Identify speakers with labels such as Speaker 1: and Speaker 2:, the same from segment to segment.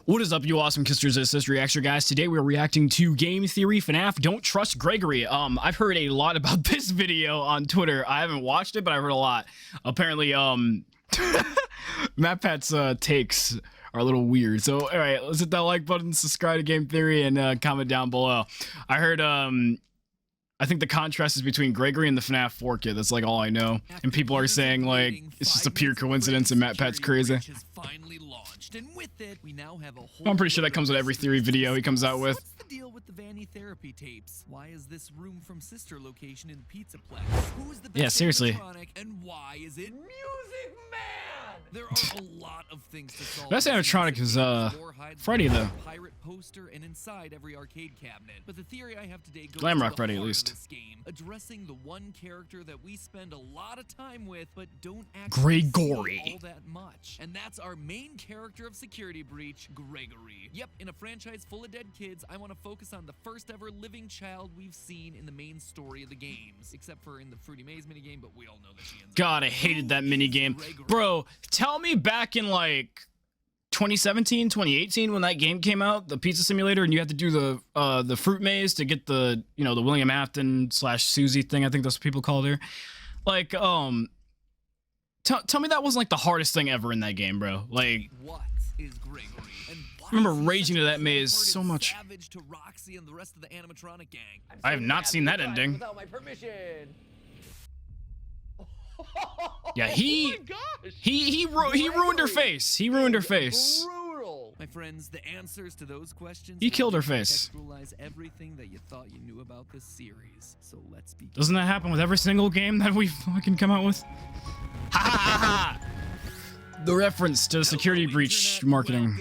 Speaker 1: What is up, you awesome kisters and CistReactZ guys? Today we're reacting to Game Theory FNAF Don't Trust Gregory. I've heard a lot about this video on Twitter. I haven't watched it, but I've heard a lot. Apparently, MatPat's takes are a little weird. So, alright, let's hit that like button, subscribe to Game Theory, and comment down below. I heard, I think the contrast is between Gregory and the FNAF 4 kid. That's like all I know. And people are saying like it's just a pure coincidence and MatPat's crazy. I'm pretty sure that comes with every Theory video he comes out with.
Speaker 2: What's the deal with the Vanny therapy tapes? Why is this room from Sister location in Pizzaplex? Who is the best
Speaker 1: seriously.
Speaker 2: And why is it Music Man? There are a lot of things to solve.
Speaker 1: Best animatronic is Freddy though.
Speaker 2: Pirate poster and inside every arcade cabinet. But the theory I have today goes
Speaker 1: Glamrock
Speaker 2: to the
Speaker 1: Freddy at
Speaker 2: heart of
Speaker 1: least.
Speaker 2: this game, addressing the one character that we spend a lot of time with but don't
Speaker 1: Gregory.
Speaker 2: see all that much. And that's our main character of Security Breach, Gregory. Yep, in a franchise full of dead kids, I want to focus on the first ever living child we've seen in the main story of the games. Except for in the Fruity Maze minigame, but we all know that she ends
Speaker 1: God, I hated that minigame. Bro, tell me back in like 2017, 2018 when that game came out, the pizza simulator, and you had to do the fruit maze to get the, you know, the William Afton / Susie thing, I think that's what people called her. Like, tell me that wasn't like the hardest thing ever in that game, bro. Like,
Speaker 2: what is Gregory? And
Speaker 1: I remember raging to that maze so much.
Speaker 2: Savage to Roxy and the rest of the animatronic gang.
Speaker 1: I have not seen that ending.
Speaker 3: Without my permission.
Speaker 1: Yeah, he ruined her face. He ruined her face.
Speaker 3: Brutal.
Speaker 2: My friends, the answers to those questions.
Speaker 1: He killed her face.
Speaker 2: Contextualize everything that you thought you knew about this series. So let's begin.
Speaker 1: Doesn't that happen with every single game that we fucking come out with? Ha ha ha ha! The reference to Security Breach marketing.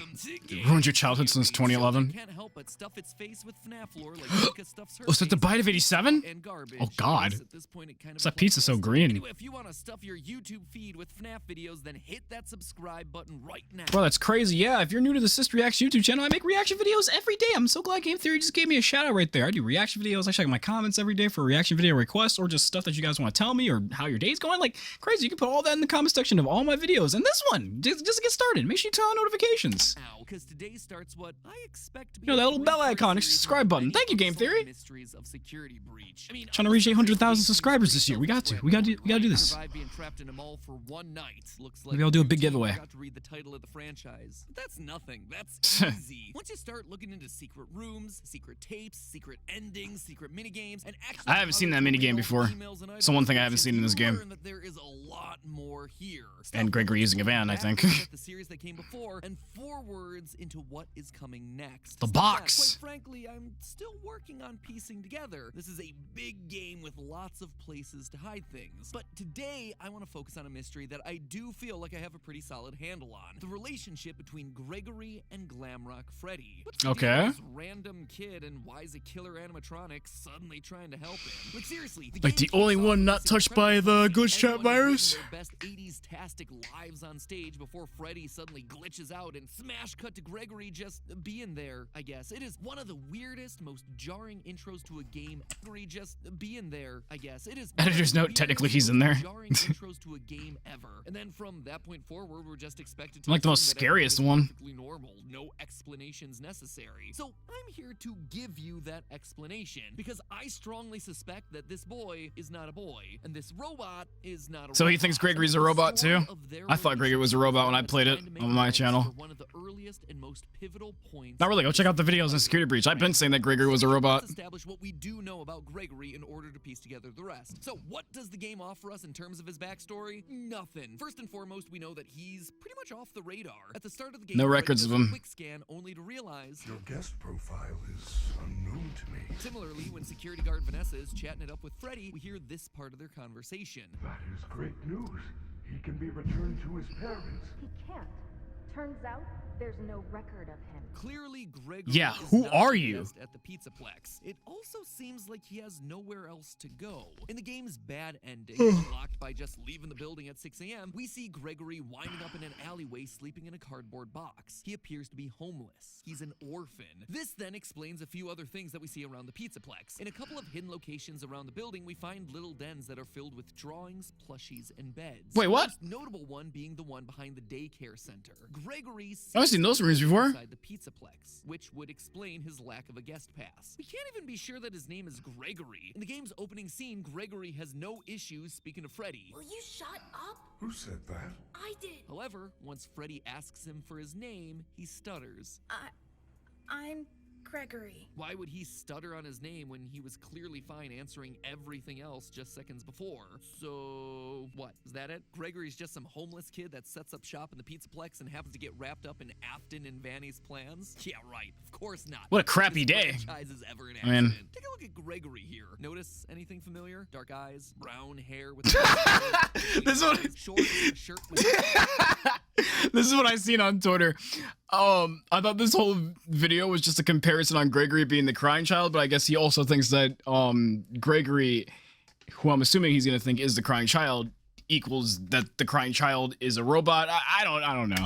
Speaker 1: Ruined your childhood since 2011.
Speaker 2: Can't help but stuff its face with FNAF lore like Jerika stuffs her
Speaker 1: Was that the
Speaker 2: face
Speaker 1: bite of
Speaker 2: with
Speaker 1: 87?
Speaker 2: and garbage.
Speaker 1: Oh god.
Speaker 2: At this point, it kind of
Speaker 1: What's that pizza so green?
Speaker 2: Anyway, if you want to stuff your YouTube feed with FNAF videos, then hit that subscribe button right now.
Speaker 1: Bro, that's crazy. Yeah, if you're new to the CistReactZ YouTube channel, I make reaction videos every day. I'm so glad Game Theory just gave me a shout out right there. I do reaction videos. I check my comments every day for reaction video requests or just stuff that you guys want to tell me or how your day's going. Like, crazy. You can put all that in the comment section of all my videos. And this one, just to get started, make sure you turn on notifications.
Speaker 2: Because today starts what I expect to be
Speaker 1: You know, that little bell icon, subscribe button. Thank you, Game Theory.
Speaker 2: Mysteries of Security Breach. I mean,
Speaker 1: Trying to reach 800,000 subscribers this year. We got to do this.
Speaker 2: Being trapped in a mall for one night. Looks like
Speaker 1: Maybe I'll do a big giveaway.
Speaker 2: I got to read the title of the franchise. But that's nothing. That's easy. Once you start looking into secret rooms, secret tapes, secret endings, secret minigames, and actually
Speaker 1: I haven't seen that minigame before. It's the one thing I haven't seen in this game.
Speaker 2: That there is a lot more here.
Speaker 1: And Gregory using a van, I think.
Speaker 2: The series that came before and forwards into what is coming next.
Speaker 1: The box.
Speaker 2: Quite frankly, I'm still working on piecing together. This is a big game with lots of places to hide things. But today, I want to focus on a mystery that I do feel like I have a pretty solid handle on. The relationship between Gregory and Glamrock Freddy. What's the deal with this random kid and why is a killer animatronic suddenly trying to help him? Like seriously,
Speaker 1: Like the only one not touched by the glitch trap virus?
Speaker 2: Their best 80s-tastic lives on stage before Freddy suddenly glitches out and smash cut to Gregory just being there, I guess. It is one of the weirdest, most jarring intros to a game. Gregory just being there, I guess. It is
Speaker 1: Editor's note, technically he's in there.
Speaker 2: Jarring intros to a game ever. And then from that point forward, we're just expected to
Speaker 1: Like the most
Speaker 2: assume that
Speaker 1: scariest
Speaker 2: everything is
Speaker 1: one.
Speaker 2: perfectly normal, no explanations necessary. So I'm here to give you that explanation because I strongly suspect that this boy is not a boy and this robot is not a robot.
Speaker 1: So he thinks Gregory's a robot too? I thought Gregory was a robot when I played it on my channel.
Speaker 2: One of the earliest and most pivotal points.
Speaker 1: Not really, go check out the videos on Security Breach. I've been saying that Gregory was a robot.
Speaker 2: Let's establish what we do know about Gregory in order to piece together the rest. So what does the game offer us in terms of his backstory? Nothing. First and foremost, we know that he's pretty much off the radar. At the start of the game,
Speaker 1: No records of him.
Speaker 2: Quick scan only to realize
Speaker 4: your guest profile is unknown to me.
Speaker 2: Similarly, when security guard Vanessa is chatting it up with Freddy, we hear this part of their conversation.
Speaker 4: That is great news. He can be returned to his parents.
Speaker 5: He can't. Turns out there's no record of him.
Speaker 2: Clearly, Gregory
Speaker 1: Yeah,
Speaker 2: is
Speaker 1: who
Speaker 2: not
Speaker 1: are
Speaker 2: the
Speaker 1: you?
Speaker 2: guest at the Pizzaplex. It also seems like he has nowhere else to go. In the game's bad ending, unlocked by just leaving the building at 6 a.m., we see Gregory winding up in an alleyway sleeping in a cardboard box. He appears to be homeless. He's an orphan. This then explains a few other things that we see around the Pizzaplex. In a couple of hidden locations around the building, we find little dens that are filled with drawings, plushies, and beds.
Speaker 1: Wait, what?
Speaker 2: The most notable one being the one behind the daycare center. Gregory
Speaker 1: I've seen those rooms before.
Speaker 2: inside the Pizzaplex, which would explain his lack of a guest pass. We can't even be sure that his name is Gregory. In the game's opening scene, Gregory has no issues speaking to Freddy.
Speaker 3: Will you shut up?
Speaker 4: Who said that?
Speaker 3: I did.
Speaker 2: However, once Freddy asks him for his name, he stutters.
Speaker 3: I'm Gregory.
Speaker 2: Why would he stutter on his name when he was clearly fine answering everything else just seconds before? So, what? Is that it? Gregory's just some homeless kid that sets up shop in the Pizzaplex and happens to get wrapped up in Afton and Vanny's plans? Yeah, right. Of course not.
Speaker 1: What a crappy
Speaker 2: This
Speaker 1: day.
Speaker 2: franchise is ever an
Speaker 1: I mean-
Speaker 2: accident. Take a look at Gregory here. Notice anything familiar? Dark eyes, brown hair with
Speaker 1: This is what-
Speaker 2: shorts, a shirt with
Speaker 1: This is what I seen on Twitter. I thought this whole video was just a comparison on Gregory being the crying child, but I guess he also thinks that Gregory, who I'm assuming he's gonna think is the crying child, equals that the crying child is a robot. I don't know.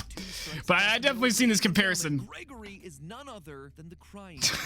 Speaker 1: But I definitely seen this comparison.
Speaker 2: Gregory is none other than the crying child.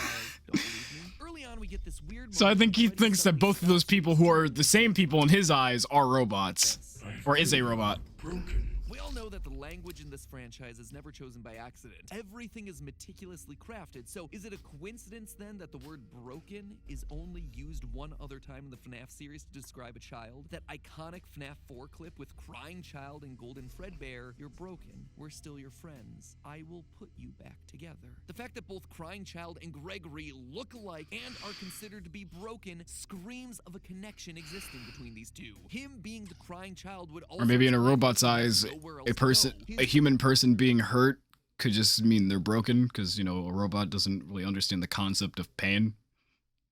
Speaker 2: Don't believe me? Early on, we get this weird.
Speaker 1: So I
Speaker 2: moment
Speaker 1: think he
Speaker 2: where Freddy
Speaker 1: thinks that both of those people who are the same people in his eyes are robots. Or is a robot.
Speaker 4: Broken.
Speaker 2: We all know that the language in this franchise is never chosen by accident. Everything is meticulously crafted. So is it a coincidence then that the word broken is only used one other time in the FNAF series to describe a child? That iconic FNAF 4 clip with crying child and golden Fredbear, you're broken, we're still your friends. I will put you back together. The fact that both crying child and Gregory look alike and are considered to be broken screams of a connection existing between these two. Him being the crying child would also
Speaker 1: Or maybe in a
Speaker 2: tell us
Speaker 1: robot's
Speaker 2: that
Speaker 1: eyes,
Speaker 2: there's nowhere else
Speaker 1: a
Speaker 2: to
Speaker 1: person,
Speaker 2: go.
Speaker 1: a human person being hurt could just mean they're broken, because, you know, a robot doesn't really understand the concept of pain.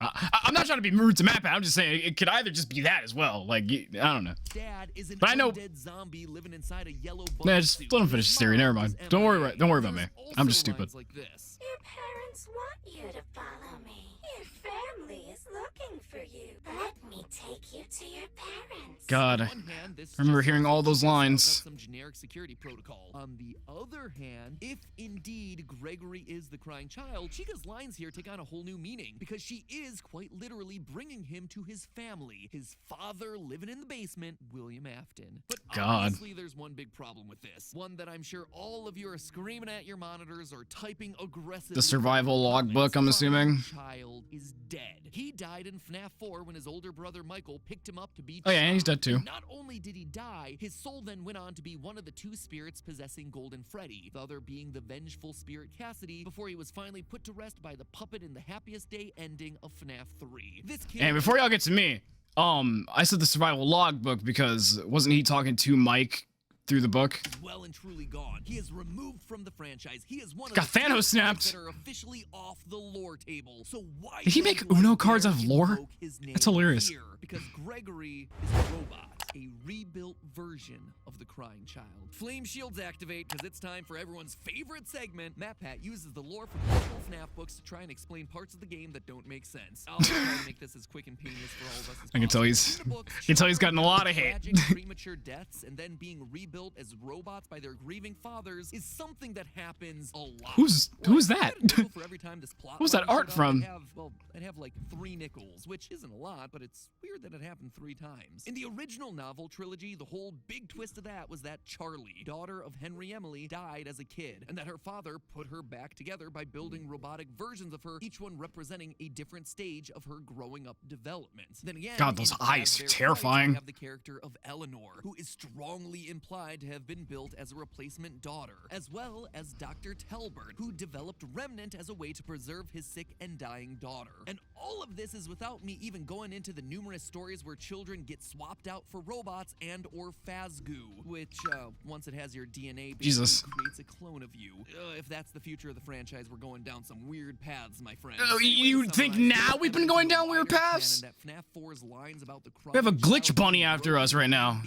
Speaker 1: I'm not trying to be rude to Mappa. I'm just saying it could either just be that as well. Like, I don't know.
Speaker 2: Dad is an
Speaker 1: But I know-
Speaker 2: undead zombie living inside a yellow
Speaker 1: Nah,
Speaker 2: bug
Speaker 1: just
Speaker 2: suit.
Speaker 1: let him finish his theory. Never mind.
Speaker 2: His
Speaker 1: Don't worry
Speaker 2: MIA.
Speaker 1: about- don't worry about me.
Speaker 2: There's
Speaker 1: I'm just
Speaker 2: also
Speaker 1: stupid.
Speaker 2: lines like this.
Speaker 6: Your parents want you to follow me. Your family is looking for you. Let me take you to your parents.
Speaker 1: God,
Speaker 2: On
Speaker 1: I
Speaker 2: one hand, this
Speaker 1: remember
Speaker 2: just
Speaker 1: hearing
Speaker 2: sounds
Speaker 1: all
Speaker 2: like
Speaker 1: those
Speaker 2: it's about
Speaker 1: lines.
Speaker 2: some generic security protocol. On the other hand, if indeed Gregory is the crying child, Chica's lines here take on a whole new meaning because she is quite literally bringing him to his family, his father living in the basement, William Afton. But
Speaker 1: God.
Speaker 2: obviously there's one big problem with this, one that I'm sure all of you are screaming at your monitors or typing aggressively.
Speaker 1: The survival logbook, I'm assuming.
Speaker 2: Child is dead. He died in FNAF 4 when his older brother Michael picked him up to be
Speaker 1: Oh yeah, and he's
Speaker 2: charmed.
Speaker 1: dead too.
Speaker 2: Not only did he die, his soul then went on to be one of the two spirits possessing Golden Freddy, the other being the vengeful spirit Cassidy, before he was finally put to rest by the puppet in the happiest day ending of FNAF 3. This kid
Speaker 1: And before y'all get to me, I said the survival logbook because wasn't he talking to Mike through the book?
Speaker 2: is well and truly gone. He is removed from the franchise. He is one of
Speaker 1: Got
Speaker 2: the
Speaker 1: Thanos
Speaker 2: few
Speaker 1: snapped.
Speaker 2: that are officially off the lore table. So why
Speaker 1: Did he
Speaker 2: would
Speaker 1: make
Speaker 2: anyone
Speaker 1: Uno cards
Speaker 2: dare
Speaker 1: out of lore?
Speaker 2: invoke his name
Speaker 1: That's hilarious.
Speaker 2: here? Because Gregory is a robot, a rebuilt version of the crying child. Flame shields activate because it's time for everyone's favorite segment. MatPat uses the lore from multiple FNAF books to try and explain parts of the game that don't make sense. I'll try to make this as quick and painless for all of us as
Speaker 1: I can tell
Speaker 2: possible.
Speaker 1: he's-
Speaker 2: In the books,
Speaker 1: I can tell he's gotten a lot of
Speaker 2: children
Speaker 1: hate.
Speaker 2: tragic premature deaths and then being rebuilt as robots by their grieving fathers is something that happens a lot.
Speaker 1: Who's that?
Speaker 2: For every time this plot
Speaker 1: Who's that
Speaker 2: line
Speaker 1: art
Speaker 2: showed up,
Speaker 1: from?
Speaker 2: I'd have like 3 nickels, which isn't a lot, but it's weird that it happened 3 times. In the original novel trilogy, the whole big twist of that was that Charlie, daughter of Henry Emily, died as a kid, and that her father put her back together by building robotic versions of her, each one representing a different stage of her growing up development. Then again,
Speaker 1: God, those
Speaker 2: in
Speaker 1: eyes,
Speaker 2: Bad Bear
Speaker 1: terrifying.
Speaker 2: Fight, we have the character of Eleanor, who is strongly implied to have been built as a replacement daughter, as well as Dr. Telbert, who developed Remnant as a way to preserve his sick and dying daughter. And all of this is without me even going into the numerous stories where children get swapped out for robots and or Phasgoo, which, once it has your DNA, basically
Speaker 1: Jesus.
Speaker 2: creates a clone of you. If that's the future of the franchise, we're going down some weird paths, my friend.
Speaker 1: Oh, you think now we've been going down weird paths? We have a glitch bunny after us right now.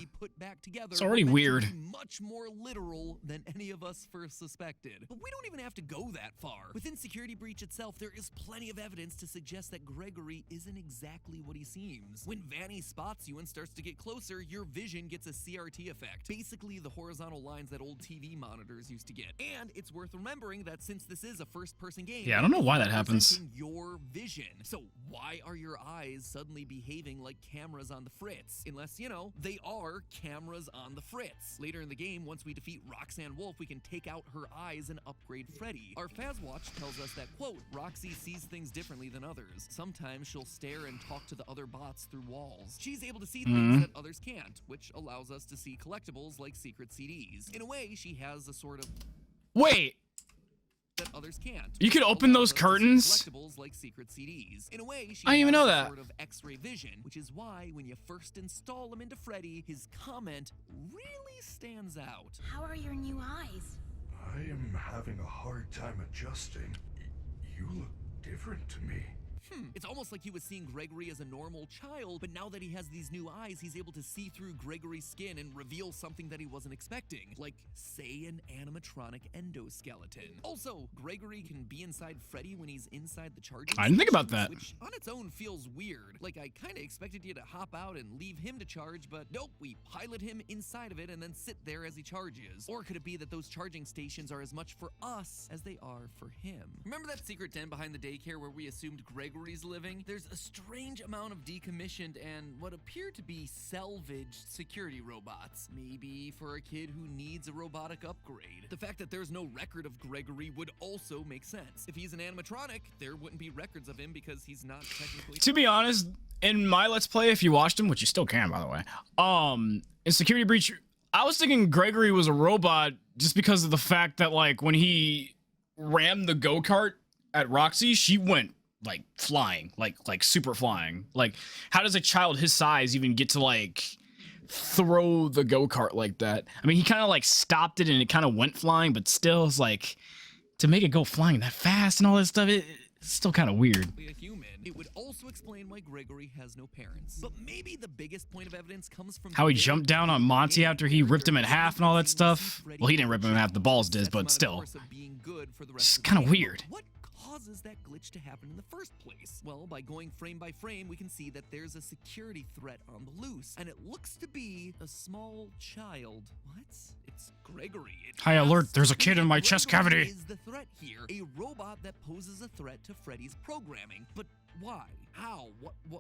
Speaker 1: It's already weird.
Speaker 2: Much more literal than any of us first suspected. But we don't even have to go that far. Within Security Breach itself, there is plenty of evidence to suggest that Gregory isn't exactly what he seems. When Vanny spots you and starts to get closer, faster, your vision gets a CRT effect, basically the horizontal lines that old TV monitors used to get. And it's worth remembering that since this is a first-person game,
Speaker 1: Yeah, I don't know why that happens.
Speaker 2: your vision. So why are your eyes suddenly behaving like cameras on the fritz? Unless, you know, they are cameras on the fritz. Later in the game, once we defeat Roxanne Wolf, we can take out her eyes and upgrade Freddy. Our Fazwatch tells us that, quote, Roxy sees things differently than others. Sometimes she'll stare and talk to the other bots through walls. She's able to see things that others can't, which allows us to see collectibles like secret CDs. In a way, she has a sort of...
Speaker 1: Wait.
Speaker 2: that others can't.
Speaker 1: You could open those curtains?
Speaker 2: Collectibles like secret CDs. In a way, she
Speaker 1: I didn't even know
Speaker 2: has
Speaker 1: that.
Speaker 2: a sort of X-ray vision, which is why when you first install him into Freddy, his comment really stands out.
Speaker 3: How are your new eyes?
Speaker 4: I am having a hard time adjusting. You look different to me.
Speaker 2: It's almost like he was seeing Gregory as a normal child, but now that he has these new eyes, he's able to see through Gregory's skin and reveal something that he wasn't expecting, like, say, an animatronic endoskeleton. Also, Gregory can be inside Freddy when he's inside the charging
Speaker 1: I didn't think about
Speaker 2: station,
Speaker 1: that.
Speaker 2: which on its own feels weird. Like, I kind of expected you to hop out and leave him to charge, but nope, we pilot him inside of it and then sit there as he charges. Or could it be that those charging stations are as much for us as they are for him? Remember that secret den behind the daycare where we assumed Gregory's living? There's a strange amount of decommissioned and what appear to be salvaged security robots. Maybe for a kid who needs a robotic upgrade. The fact that there's no record of Gregory would also make sense. If he's an animatronic, there wouldn't be records of him because he's not technically...
Speaker 1: To be honest, in my Let's Play, if you watched him, which you still can, by the way, in Security Breach, I was thinking Gregory was a robot just because of the fact that, like, when he rammed the go-kart at Roxy, she went like flying, like super flying. Like, how does a child his size even get to like throw the go-kart like that? I mean, he kind of like stopped it and it kind of went flying, but still, it's like, to make it go flying that fast and all that stuff, it's still kind of weird.
Speaker 2: A human. It would also explain why Gregory has no parents. But maybe the biggest point of evidence comes from
Speaker 1: How he jumped down on Monty after he ripped him in half and all that stuff. Well, he didn't rip him in half, the balls did, but still. It's kind of weird.
Speaker 2: What causes that glitch to happen in the first place? Well, by going frame by frame, we can see that there's a security threat on the loose, and it looks to be a small child. What? It's Gregory.
Speaker 1: High alert, there's a kid in my chest cavity.
Speaker 2: Is the threat here a robot that poses a threat to Freddy's programming? But why? How?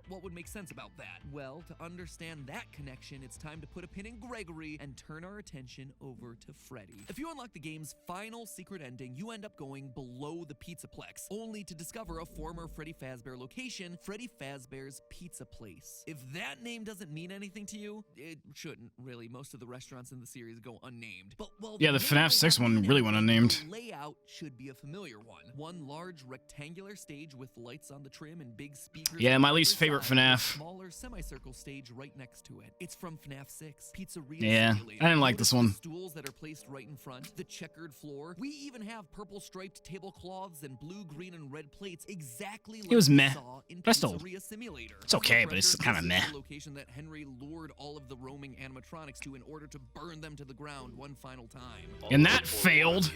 Speaker 2: What would make sense about that? Well, to understand that connection, it's time to put a pin in Gregory and turn our attention over to Freddy. If you unlock the game's final secret ending, you end up going below the Pizzaplex, only to discover a former Freddy Fazbear location, Freddy Fazbear's Pizza Place. If that name doesn't mean anything to you, it shouldn't, really. Most of the restaurants in the series go unnamed. But, well,
Speaker 1: Yeah, the FNAF 6 one really went unnamed.
Speaker 2: The layout should be a familiar one. One large rectangular stage with lights on the trim and big speakers.
Speaker 1: Yeah, my least favorite FNAF.
Speaker 2: Smaller semicircle stage right next to it. It's from FNAF 6. Pizzeria
Speaker 1: Yeah,
Speaker 2: Simulator.
Speaker 1: I didn't like this one.
Speaker 2: Stools that are placed right in front, the checkered floor. We even have purple striped tablecloths and blue, green, and red plates, exactly like
Speaker 1: It was
Speaker 2: we
Speaker 1: meh.
Speaker 2: saw in
Speaker 1: But still,
Speaker 2: Pizzeria Simulator.
Speaker 1: it's okay, but it's kind of meh.
Speaker 2: This is the location that Henry lured all of the roaming animatronics to in order to burn them to the ground one final time.
Speaker 1: And that failed.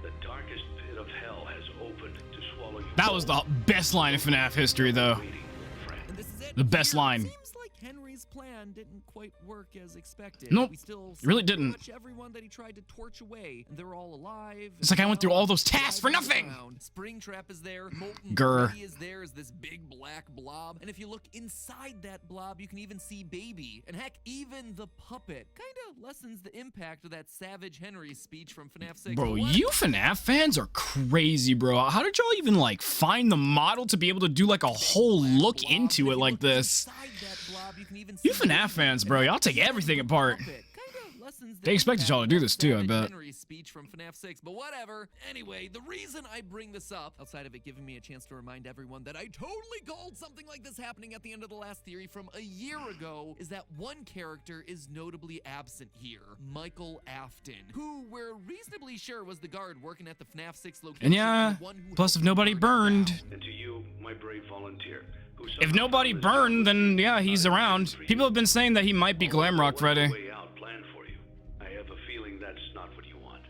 Speaker 7: The darkest pit of hell has opened to swallow you.
Speaker 1: That was the best line in FNAF history, though.
Speaker 2: And this is it.
Speaker 1: The best
Speaker 2: Here,
Speaker 1: line.
Speaker 2: It seems like Henry's plan didn't quite work as expected.
Speaker 1: Nope,
Speaker 2: We still
Speaker 1: it really
Speaker 2: see
Speaker 1: didn't.
Speaker 2: pretty much everyone that he tried to torch away, and they're all alive.
Speaker 1: It's like I went through all those tasks for
Speaker 2: driving
Speaker 1: nothing.
Speaker 2: around. Springtrap is there. Molten
Speaker 1: Grr.
Speaker 2: Freddy is there as this big black blob. And if you look inside that blob, you can even see Baby. And heck, even the puppet kind of lessens the impact of that Savage Henry speech from FNAF 6.
Speaker 1: Bro,
Speaker 2: But what-
Speaker 1: you FNAF fans are crazy, bro. How did y'all even, like, find the model to be able to do, like, a whole look
Speaker 2: blob.
Speaker 1: into
Speaker 2: And
Speaker 1: it
Speaker 2: if you
Speaker 1: like
Speaker 2: look
Speaker 1: this?
Speaker 2: inside that blob, you can even
Speaker 1: You
Speaker 2: see
Speaker 1: FNAF
Speaker 2: Baby.
Speaker 1: fans, bro, y'all take everything apart. They expected y'all to do this too, I bet.
Speaker 2: Henry's speech from FNAF 6, but whatever. Anyway, the reason I bring this up, outside of it giving me a chance to remind everyone that I totally called something like this happening at the end of the last theory from a year ago, is that one character is notably absent here, Michael Afton, who we're reasonably sure was the guard working at the FNAF 6 location.
Speaker 1: And yeah,
Speaker 2: the one who
Speaker 1: plus if
Speaker 2: helped
Speaker 1: nobody
Speaker 2: burn it down.
Speaker 1: burned,
Speaker 7: And to you, my brave volunteer, who
Speaker 1: if nobody burned, then yeah, he's around. People have been saying that he might be Glamrock Freddy.
Speaker 7: way out planned for you. I have a feeling that's not what you want.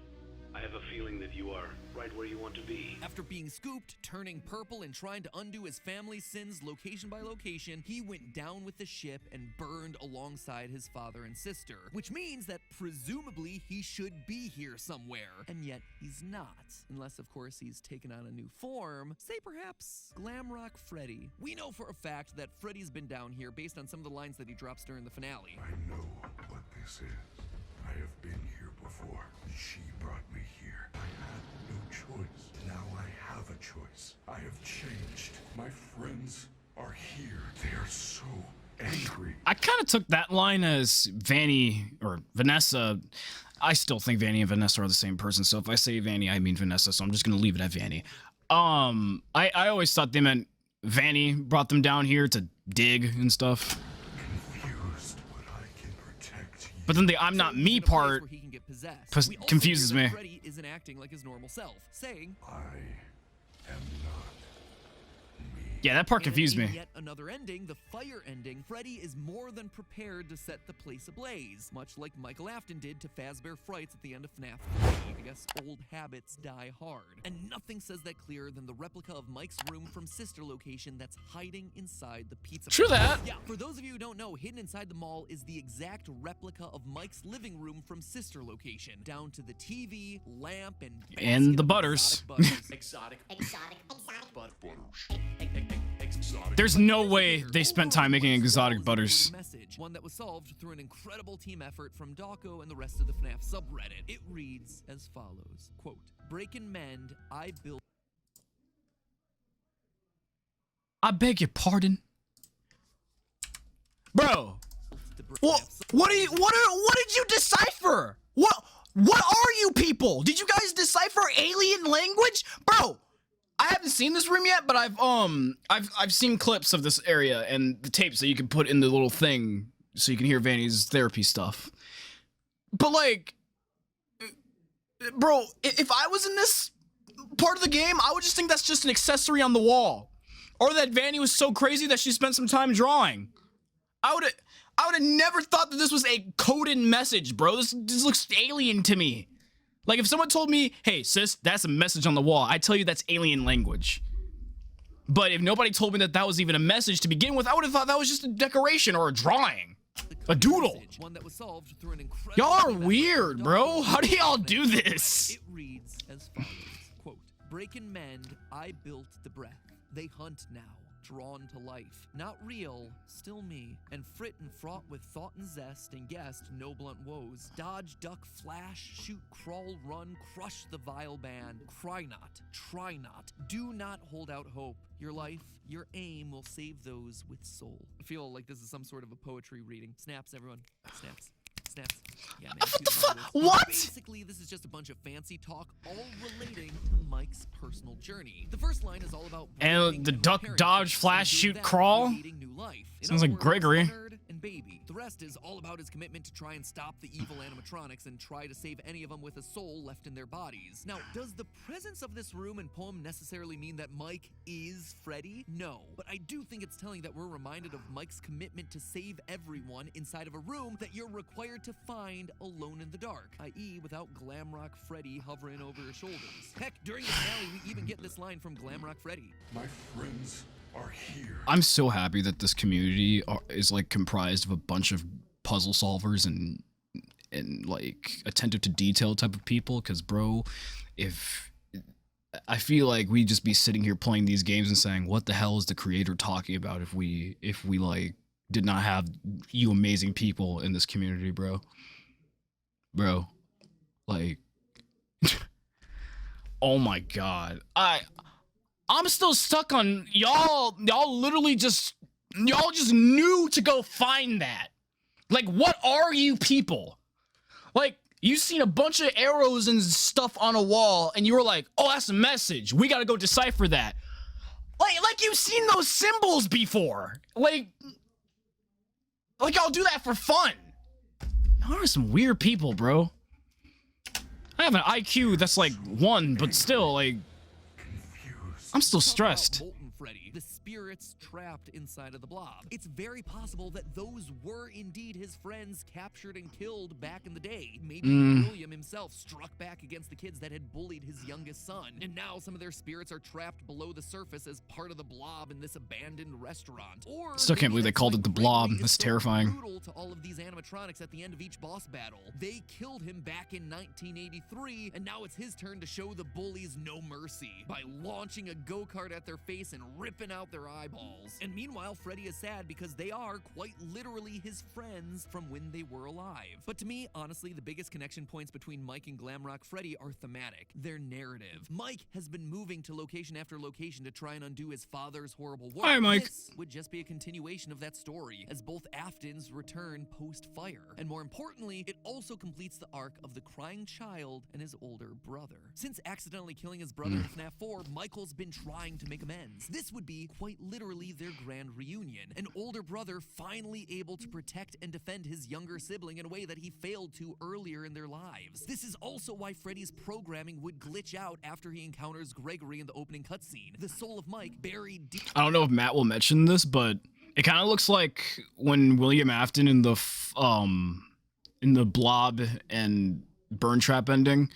Speaker 7: I have a feeling that you are right where you want to be. Freddy.
Speaker 2: After being scooped, turning purple, and trying to undo his family's sins location by location, he went down with the ship and burned alongside his father and sister. Which means that presumably he should be here somewhere. And yet he's not. Unless, of course, he's taken on a new form. Say perhaps Glamrock Freddy. We know for a fact that Freddy's been down here based on some of the lines that he drops during the finale.
Speaker 4: I know what this is. I have been here before. She brought me here. I had no choice. Now I have a choice. I have changed. My friends are here. They are so angry.
Speaker 1: I kind of took that line as Vanny or Vanessa. I still think Vanny and Vanessa are the same person. So if I say Vanny, I mean Vanessa. So I'm just gonna leave it at Vanny. I always thought they meant Vanny brought them down here to dig and stuff.
Speaker 4: Confused, but I can protect you.
Speaker 1: But then the "I'm not me" part
Speaker 2: Where he can get possessed.
Speaker 1: pos-
Speaker 2: We also
Speaker 1: confuses
Speaker 2: hear that
Speaker 1: me.
Speaker 2: Freddy isn't acting like his normal self, saying,
Speaker 4: I am not me.
Speaker 1: Yeah, that part confused
Speaker 2: and in
Speaker 1: me.
Speaker 2: Yet another ending, the fire ending, Freddy is more than prepared to set the place ablaze, much like Michael Afton did to Fazbear Frights at the end of FNAF 3. I guess old habits die hard. And nothing says that clearer than the replica of Mike's room from Sister Location that's hiding inside the pizza
Speaker 1: True
Speaker 2: place.
Speaker 1: that.
Speaker 2: Yeah, for those of you who don't know, hidden inside the mall is the exact replica of Mike's living room from Sister Location, down to the TV, lamp, and
Speaker 1: And the
Speaker 2: basket of
Speaker 1: butters.
Speaker 2: exotic
Speaker 1: There's no way they spent time making exotic butters.
Speaker 2: Message, one that was solved through an incredible team effort from Dawko and the rest of the FNAF subreddit. It reads as follows, quote, "Break and mend, I built..."
Speaker 1: I beg your pardon, bro. What did you decipher? What are you people? Did you guys decipher alien language, bro? I haven't seen this room yet, but I've seen clips of this area and the tapes that you can put in the little thing so you can hear Vanny's therapy stuff. But like, bro, if I was in this part of the game, I would just think that's just an accessory on the wall, or that Vanny was so crazy that she spent some time drawing. I would have never thought that this was a coded message, bro. This looks alien to me. Like, if someone told me, hey, sis, that's a message on the wall, I'd tell you that's alien language. But if nobody told me that that was even a message to begin with, I would have thought that was just a decoration or a drawing. A doodle.
Speaker 2: One that was solved through an incredible
Speaker 1: Y'all are
Speaker 2: team effort
Speaker 1: weird,
Speaker 2: from
Speaker 1: bro.
Speaker 2: Dawko
Speaker 1: How do y'all
Speaker 2: and
Speaker 1: do
Speaker 2: the rest of the
Speaker 1: this?
Speaker 2: subreddit. It reads as follows, quote, "Break and mend, I built the breath. They hunt now. Drawn to life. Not real, still me. And frit and fraught with thought and zest, and guessed no blunt woes. Dodge, duck, flash, shoot, crawl, run, crush the vile band. Cry not, try not, do not hold out hope. Your life, your aim will save those with soul." I feel like this is some sort of a poetry reading. Snaps, everyone. Snaps. Snaps. Yeah, man.
Speaker 1: What the fuck?
Speaker 2: fuck?
Speaker 1: What?
Speaker 2: Basically, this is just a bunch of fancy talk, all relating to Mike's personal journey. The first line is all about
Speaker 1: And the duck,
Speaker 2: parents
Speaker 1: dodge,
Speaker 2: and
Speaker 1: flash,
Speaker 2: doing
Speaker 1: shoot,
Speaker 2: that,
Speaker 1: crawl?
Speaker 2: creating new life. In
Speaker 1: Sounds
Speaker 2: other
Speaker 1: like
Speaker 2: words,
Speaker 1: Gregory.
Speaker 2: Nerd and baby. The rest is all about his commitment to try and stop the evil animatronics and try to save any of them with a soul left in their bodies. Now, does the presence of this room and poem necessarily mean that Mike is Freddy? No, but I do think it's telling that we're reminded of Mike's commitment to save everyone inside of a room that you're required to find alone in the dark, i.e. without Glamrock Freddy hovering over your shoulders. Heck, during the finale, we even get this line from Glamrock Freddy.
Speaker 4: My friends are here.
Speaker 1: I'm so happy that this community is like comprised of a bunch of puzzle solvers and like attentive to detail type of people. Cause bro, if I feel like we'd just be sitting here playing these games and saying, what the hell is the creator talking about if we like did not have you amazing people in this community, bro. Bro, like, oh my God. I'm still stuck on y'all literally just knew to go find that. Like, what are you people? Like, you seen a bunch of arrows and stuff on a wall and you were like, oh, that's a message. We gotta go decipher that. Like you've seen those symbols before. Like y'all do that for fun. Y'all are some weird people, bro. I have an IQ that's like 1, but still, like,
Speaker 4: Confused.
Speaker 1: I'm still
Speaker 2: Let's talk about
Speaker 1: stressed.
Speaker 2: Molten Freddy, the spirits trapped inside of the blob. It's very possible that those were indeed his friends captured and killed back in the day. Maybe William himself struck back against the kids that had bullied his youngest son, and now some of their spirits are trapped below the surface as part of the blob in this abandoned restaurant. Or
Speaker 1: Still can't
Speaker 2: maybe
Speaker 1: believe they
Speaker 2: that's
Speaker 1: called
Speaker 2: why
Speaker 1: it the
Speaker 2: Gregory
Speaker 1: Blob.
Speaker 2: is
Speaker 1: That's
Speaker 2: so
Speaker 1: terrifying.
Speaker 2: brutal to all of these animatronics at the end of each boss battle. They killed him back in 1983, and now it's his turn to show the bullies no mercy by launching a go-kart at their face and ripping out their eyeballs. And meanwhile, Freddy is sad because they are quite literally his friends from when they were alive. But to me, honestly, the biggest connection points between Mike and Glamrock Freddy are thematic. Their narrative. Mike has been moving to location after location to try and undo his father's horrible work.
Speaker 1: Hi, Mike.
Speaker 2: This would just be a continuation of that story, as both Aftons return post-fire. And more importantly, it also completes the arc of the crying child and his older brother. Since accidentally killing his brother in FNAF 4, Michael's been trying to make amends. This would be quite literally their grand reunion. An older brother finally able to protect and defend his younger sibling in a way that he failed to earlier in their lives. This is also why Freddy's programming would glitch out after he encounters Gregory in the opening cutscene. The soul of Mike buried deep.
Speaker 1: I don't know if Matt will mention this, but it kind of looks like when William Afton in the Blob and Burn Trap ending,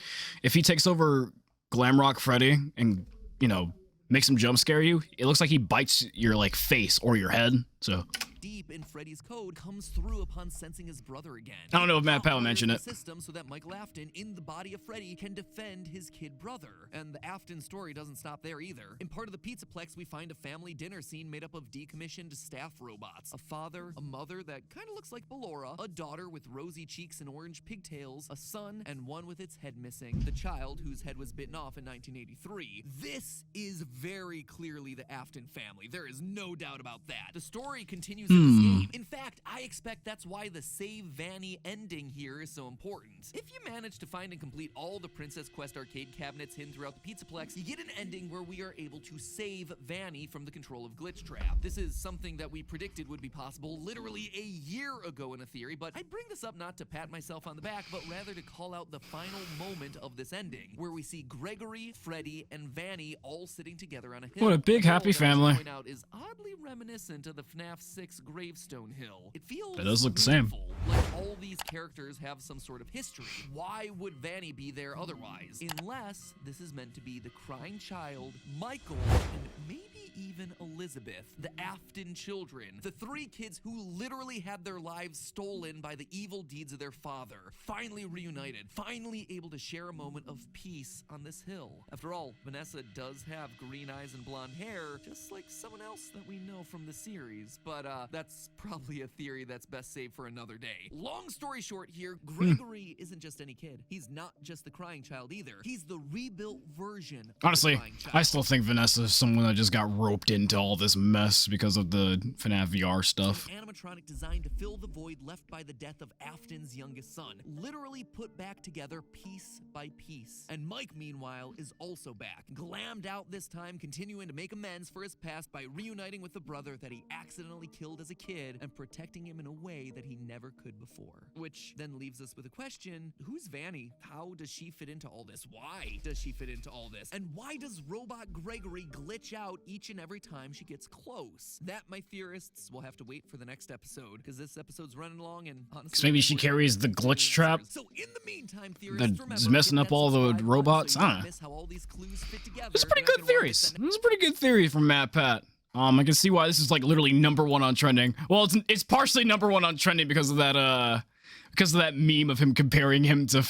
Speaker 1: if he takes over Glamrock Freddy and, you know, makes him jump scare you, it looks like he bites your like face or your head. So
Speaker 2: deep in Freddy's code comes through upon sensing his brother again.
Speaker 1: I don't know if Matt Powell
Speaker 2: Now
Speaker 1: mentioned
Speaker 2: wires
Speaker 1: it.
Speaker 2: the system so that Michael Afton in the body of Freddy can defend his kid brother. And the Afton story doesn't stop there either. In part of the Pizzaplex, we find a family dinner scene made up of decommissioned staff robots. A father, a mother that kind of looks like Ballora, a daughter with rosy cheeks and orange pigtails, a son, and one with its head missing. The child whose head was bitten off in 1983. This is very clearly the Afton family. There is no doubt about that. The story continues in this game. In fact, I expect that's why the Save Vanny ending here is so important. If you manage to find and complete all the Princess Quest arcade cabinets hidden throughout the Pizzaplex, you get an ending where we are able to save Vanny from the control of Glitch Trap. This is something that we predicted would be possible literally a year ago in a theory, but I bring this up not to pat myself on the back, but rather to call out the final moment of this ending, where we see Gregory, Freddy, and Vanny all sitting together on a hill.
Speaker 1: What a big
Speaker 2: The
Speaker 1: happy
Speaker 2: hill that I should
Speaker 1: family.
Speaker 2: point out is oddly reminiscent of the FNAF 6 gravestone hill. It feels
Speaker 1: That does look the same.
Speaker 2: meaningful, like all these characters have some sort of history. Why would Vanny be there otherwise? Unless this is meant to be the crying child, Michael, and maybe even Elizabeth, the Afton children, the three kids who literally had their lives stolen by the evil deeds of their father, finally reunited, finally able to share a moment of peace on this hill. After all, Vanessa does have green eyes and blonde hair, just like someone else that we know from the series, but that's probably a theory that's best saved for another day. Long story short here, Gregory isn't just any kid. He's not just the crying child either. He's the rebuilt version of
Speaker 1: Honestly,
Speaker 2: the crying child.
Speaker 1: I still think Vanessa is someone that just got roped into all this mess because of the FNAF VR stuff.
Speaker 2: An animatronic designed to fill the void left by the death of Afton's youngest son, literally put back together piece by piece. And Mike, meanwhile, is also back, glammed out this time, continuing to make amends for his past by reuniting with the brother that he accidentally killed as a kid and protecting him in a way that he never could before. Which then leaves us with a question: who's Vanny? How does she fit into all this? Why does she fit into all this? And why does Robot Gregory glitch out each and every time she gets close? That, my theorists, will have to wait for the next episode, because this episode's running along, and honestly,
Speaker 1: 'Cause maybe she carries the glitch trap
Speaker 2: So in the meantime, theorists,
Speaker 1: that's
Speaker 2: remember,
Speaker 1: messing
Speaker 2: hit
Speaker 1: up
Speaker 2: that
Speaker 1: all the
Speaker 2: subscribe
Speaker 1: robots.
Speaker 2: button so you
Speaker 1: I
Speaker 2: don't
Speaker 1: don't know.
Speaker 2: miss how all these clues fit together.
Speaker 1: It's pretty
Speaker 2: You're not
Speaker 1: good
Speaker 2: gonna wanna
Speaker 1: theories.
Speaker 2: miss that
Speaker 1: This is a pretty good theory from Matt Pat. I can see why this is like literally #1 on trending. Well, it's partially #1 on trending because of that meme of him comparing him to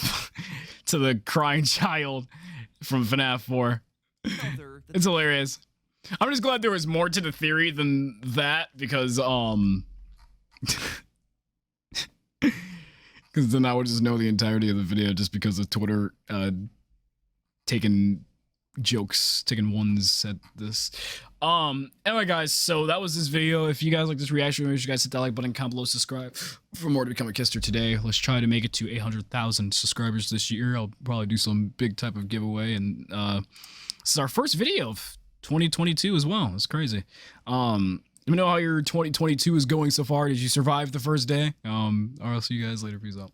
Speaker 1: to the crying child from FNAF 4.
Speaker 2: another
Speaker 1: It's hilarious. I'm just glad there was more to the theory than that because because then I would just know the entirety of the video just because of Twitter taking ones at this. Anyway, guys, so that was this video. If you guys like this reaction, make sure you guys hit that like button, comment below, subscribe for more to become a Kister today. Let's try to make it to 800,000 subscribers this year. I'll probably do some big type of giveaway, and this is our first video of 2022 as well. It's crazy. Let me know how your 2022 is going so far. Did you survive the first day? I'll see you guys later. Peace out.